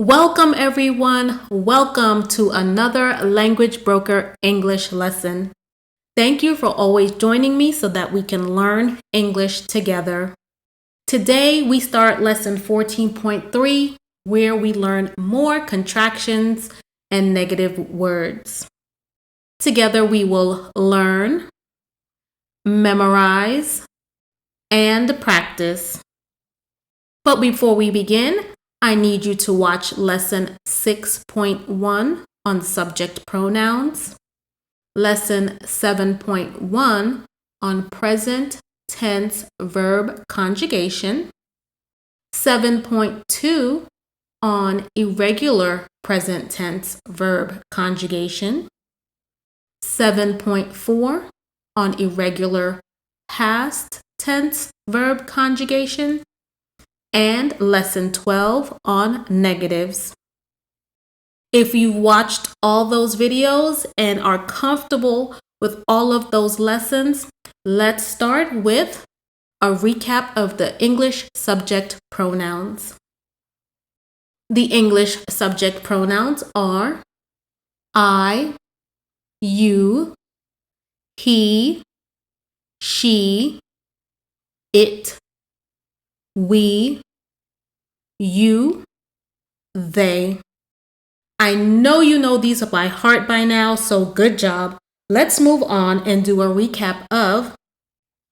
Welcome everyone. Welcome to another Language Broker English lesson. Thank you for always joining me so that we can learn English together. Today we start lesson 14.3 where we learn more contractions and negative words. Together we will learn, memorize, and practice. But before we begin, I need you to watch lesson 6.1 on subject pronouns, lesson 7.1 on present tense verb conjugation, 7.2 on irregular present tense verb conjugation, 7.4 on irregular past tense verb conjugation, and lesson 12 on negatives. If you've watched all those videos and are comfortable with all of those lessons, let's start with a recap of the English subject pronouns. The English subject pronouns are I, you, he, she, it, we, you, they. I know you know these by heart by now, so good job. Let's move on and do a recap of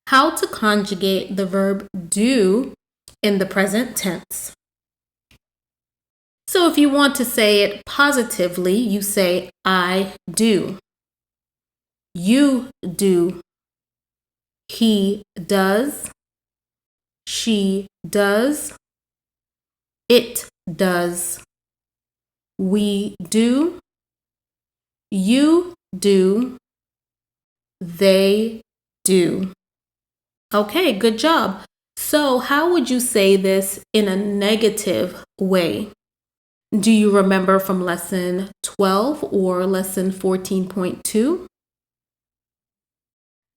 how to conjugate the verb do in the present tense. So if you want to say it positively, you say I do. You do. He does. She does. It does. We do. You do. They do. Okay, good job. So how would you say this in a negative way? Do you remember from lesson 12 or lesson 14.2?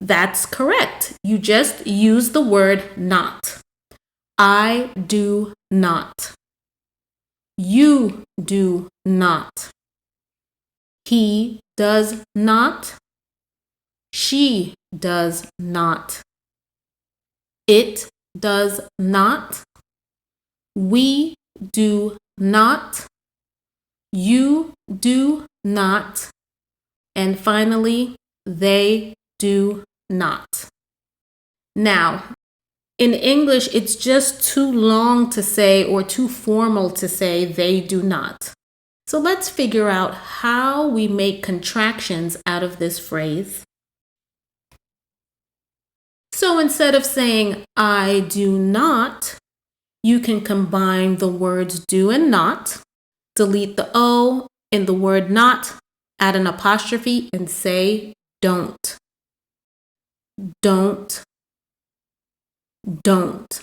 That's correct. You just use the word not. I do not. You do not. He does not. She does not. It does not. We do not. You do not. And finally, they do not. Now, in English, it's just too long to say or too formal to say they do not. So let's figure out how we make contractions out of this phrase. So instead of saying I do not, you can combine the words do and not, delete the O in the word not, add an apostrophe and say don't. Don't. Don't.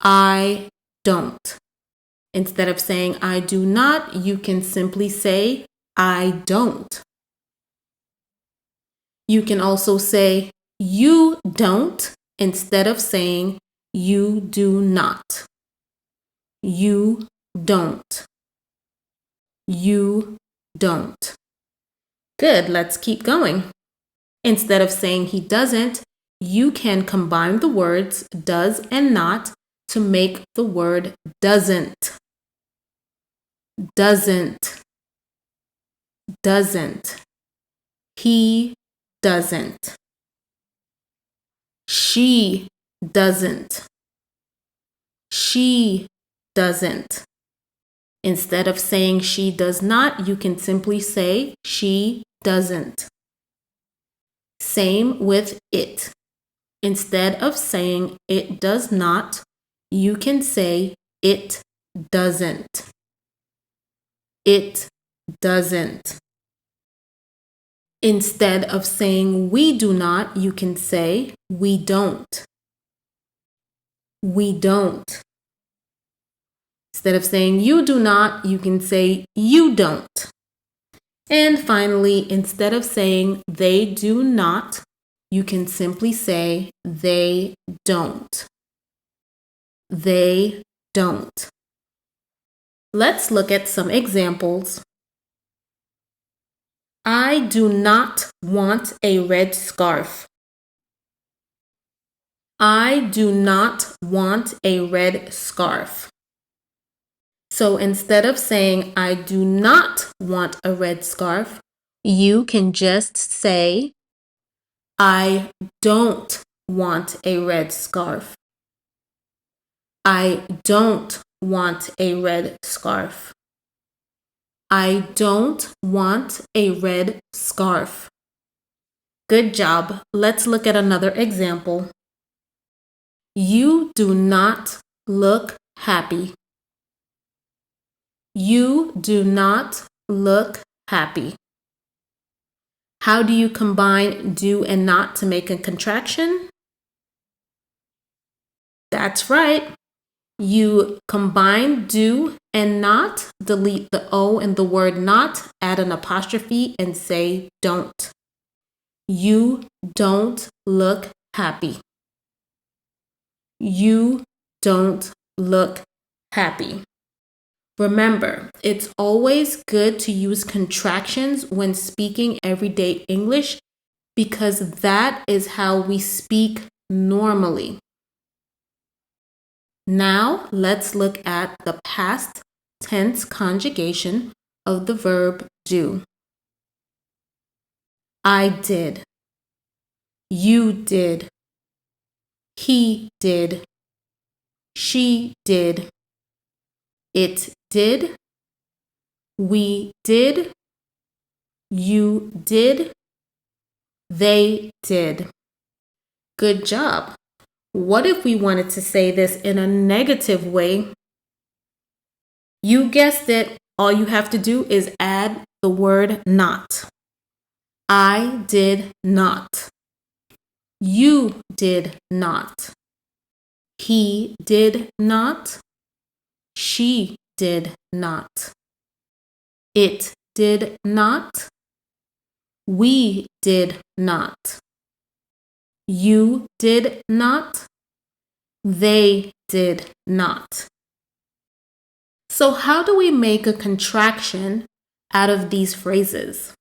I don't. Instead of saying I do not, you can simply say I don't. You can also say you don't instead of saying you do not. You don't. You don't. Good, let's keep going. Instead of saying he doesn't, you can combine the words does and not to make the word doesn't. Doesn't. Doesn't. He doesn't. She doesn't. She doesn't. Instead of saying she does not, you can simply say she doesn't. Same with it. Instead of saying it does not, you can say it doesn't. It doesn't. Instead of saying we do not, you can say we don't. We don't. Instead of saying you do not, you can say you don't. And finally, instead of saying they do not, you can simply say they don't. They don't. Let's look at some examples. I do not want a red scarf. I do not want a red scarf. So instead of saying I do not want a red scarf, you can just say I don't want a red scarf. I don't want a red scarf. I don't want a red scarf. Good job. Let's look at another example. You do not look happy. You do not look happy. How do you combine do and not to make a contraction? That's right. You combine do and not, delete the O in the word not, add an apostrophe, and say don't. You don't look happy. You don't look happy. Remember, it's always good to use contractions when speaking everyday English because that is how we speak normally. Now, let's look at the past tense conjugation of the verb do. I did. You did. He did. She did. It did. We did. You did. They did. Good job. What if we wanted to say this in a negative way? You guessed it. All you have to do is add the word not. I did not. You did not. He did not. She did not. It did not. We did not. You did not. They did not. So how do we make a contraction out of these phrases?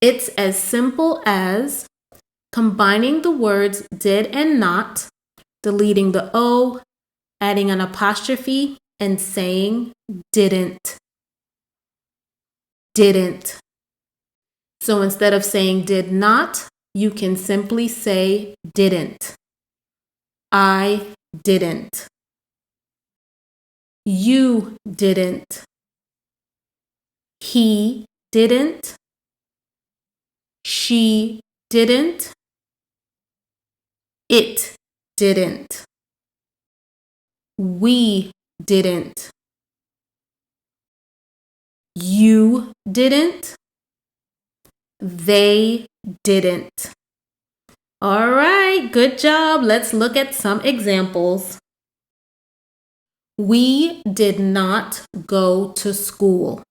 It's as simple as combining the words did and not, deleting the O, adding an apostrophe, and saying didn't. Didn't. So instead of saying did not, you can simply say didn't. I didn't. You didn't. He didn't. She didn't. It didn't. We didn't. You didn't. They didn't. All right, good job. Let's look at some examples. We did not go to school.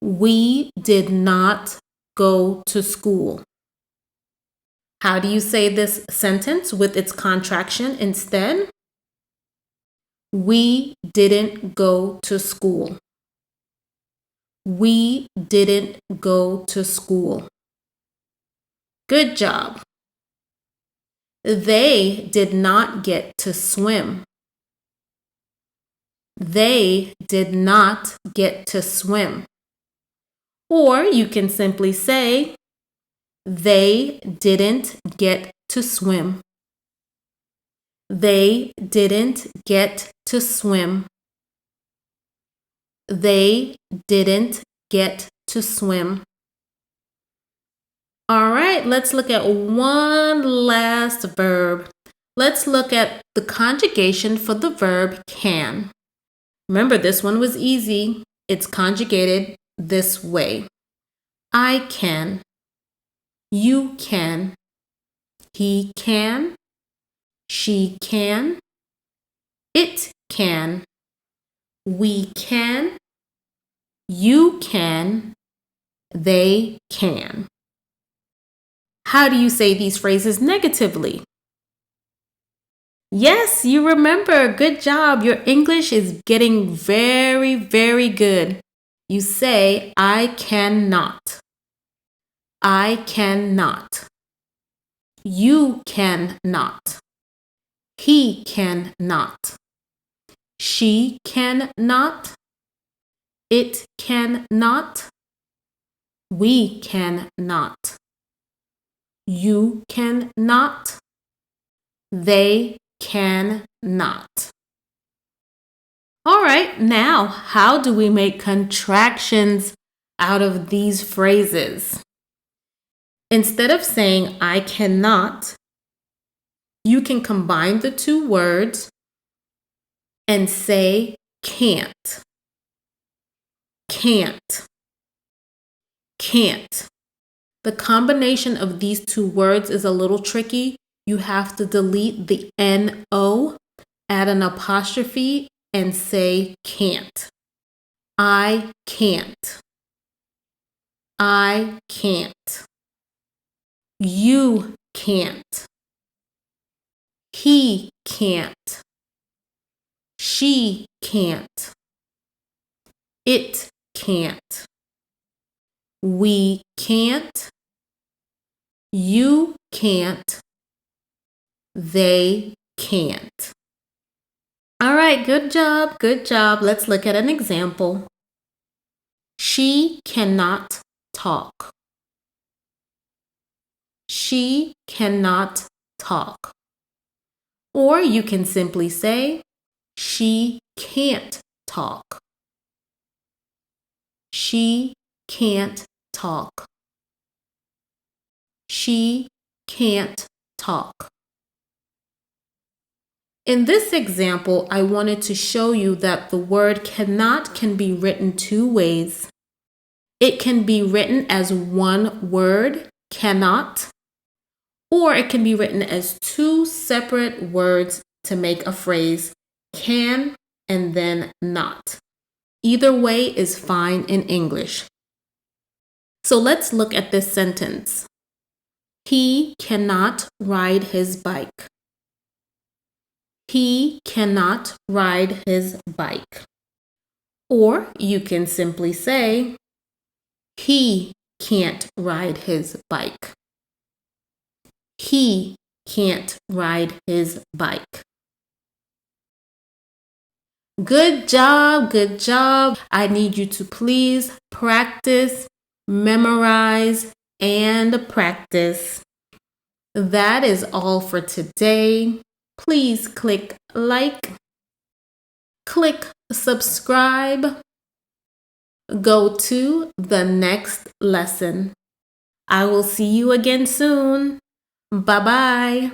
We did not go to school. How do you say this sentence with its contraction instead? We didn't go to school. We didn't go to school. Good job. They did not get to swim. They did not get to swim. Or you can simply say, they didn't get to swim. They didn't get to swim. They didn't get to swim. All right, let's look at one last verb. Let's look at the conjugation for the verb can. Remember, this one was easy. It's conjugated this way. I can. You can. He can. She can. It can. We can. You can. They can. How do you say these phrases negatively? Yes, you remember. Good job. Your English is getting very, very good. You say, I cannot. I cannot. You cannot. He cannot. She cannot. It cannot. We cannot. You cannot. They cannot. All right, now how do we make contractions out of these phrases? Instead of saying I cannot, you can combine the two words and say can't. Can't. Can't. The combination of these two words is a little tricky. You have to delete the N-O, add an apostrophe, and say can't. I can't. I can't. You can't. He can't. She can't. It can't. We can't. You can't. They can't. All right, good job, good job. Let's look at an example. She cannot talk. She cannot talk. Or you can simply say, she can't talk. She can't talk. She can't talk. In this example, I wanted to show you that the word cannot can be written two ways. It can be written as one word, cannot, or it can be written as two separate words to make a phrase, can and then not. Either way is fine in English. So let's look at this sentence. He cannot ride his bike. He cannot ride his bike. Or you can simply say, he can't ride his bike. He can't ride his bike. Good job, good job. I need you to please practice, memorize, and practice. That is all for today. Please click like, click subscribe. Go to the next lesson. I will see you again soon. Bye-bye.